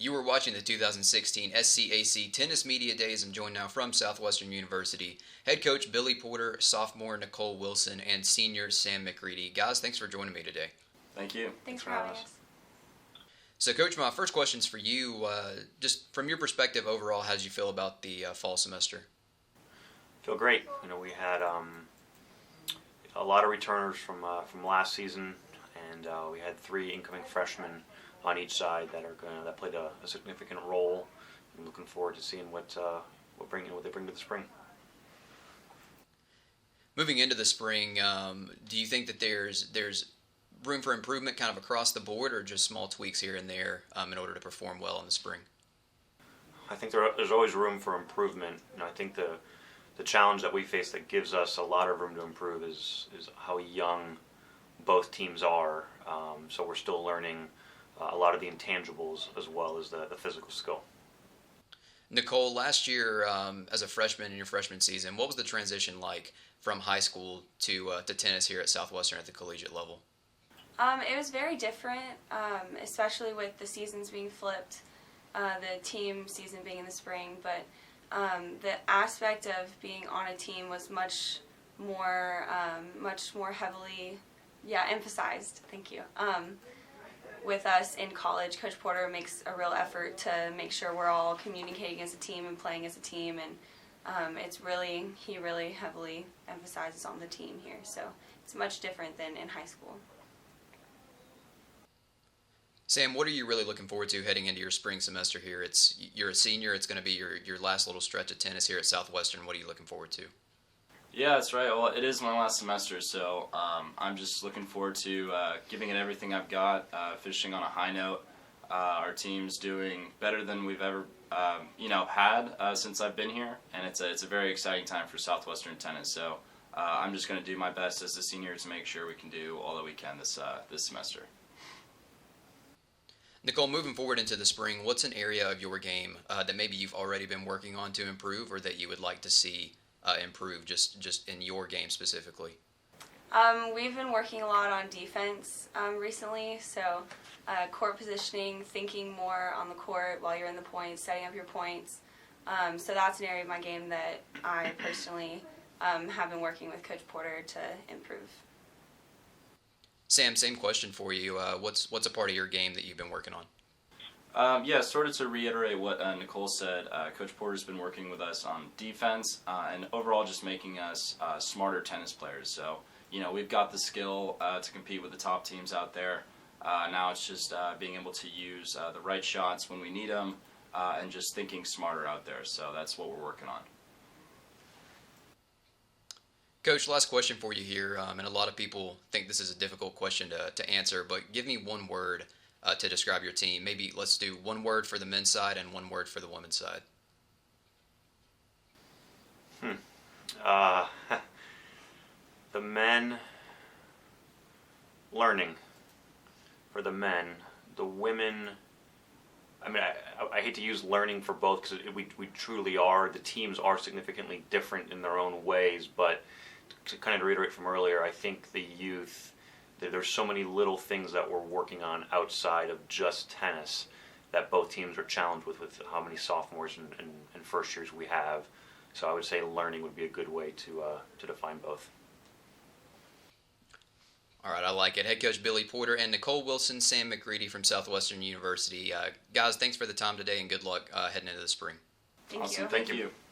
You were watching the 2016 SCAC Tennis Media Days. I'm joined now from Southwestern University, head coach Billy Porter, sophomore Nicole Wilson, and senior Sam McCready. Guys, thanks for joining me today. Thank you. Thanks for having us. So, Coach, my first question's for you. Just from your perspective overall, how did you feel about the fall semester? Feel great. We had a lot of returners from last season, and we had 3 incoming freshmen on each side that played a significant role. I'm looking forward to seeing what they bring to the spring. Moving into the spring, do you think that there's room for improvement kind of across the board, or just small tweaks here and there in order to perform well in the spring? I think there's always room for improvement. I think the challenge that we face that gives us a lot of room to improve is how young both teams are. So we're still learning a lot of the intangibles as well as the physical skill. Nicole, last year as a freshman in your freshman season, what was the transition like from high school to tennis here at Southwestern at the collegiate level? It was very different, especially with the seasons being flipped, the team season being in the spring. But the aspect of being on a team was much more heavily, emphasized. Thank you. With us in college, Coach Porter makes a real effort to make sure we're all communicating as a team and playing as a team, and he really heavily emphasizes on the team here. So it's much different than in high school. Sam, what are you really looking forward to heading into your spring semester here? You're a senior. It's going to be your last little stretch of tennis here at Southwestern. What are you looking forward to? Yeah, that's right. Well, it is my last semester, so I'm just looking forward to giving it everything I've got, finishing on a high note. Our team's doing better than we've ever, had since I've been here, and it's a very exciting time for Southwestern tennis. So I'm just going to do my best as a senior to make sure we can do all that we can this semester. Nicole, moving forward into the spring, what's an area of your game that maybe you've already been working on to improve, or that you would like to see improve just in your game specifically? We've been working a lot on defense recently, so court positioning, thinking more on the court while you're in the points, setting up your points. So that's an area of my game that I personally have been working with Coach Porter to improve. Sam, same question for you. What's a part of your game that you've been working on? Sort of to reiterate what Nicole said, Coach Porter's been working with us on defense and overall just making us smarter tennis players. So, we've got the skill to compete with the top teams out there. Now it's just being able to use the right shots when we need them and just thinking smarter out there. So that's what we're working on. Coach, last question for you here, and a lot of people think this is a difficult question to answer, but give me one word to describe your team. Maybe let's do one word for the men's side and one word for the women's side. The men, learning for the men. The women, I hate to use learning for both because we truly are. The teams are significantly different in their own ways, but to kind of reiterate from earlier, I think the youth, there's so many little things that we're working on outside of just tennis that both teams are challenged with how many sophomores and first years we have. So I would say learning would be a good way to define both. All right, I like it. Head coach Billy Porter and Nicole Wilson, Sam McCready from Southwestern University. Guys, thanks for the time today and good luck heading into the spring. Thank Awesome. you. Thank you.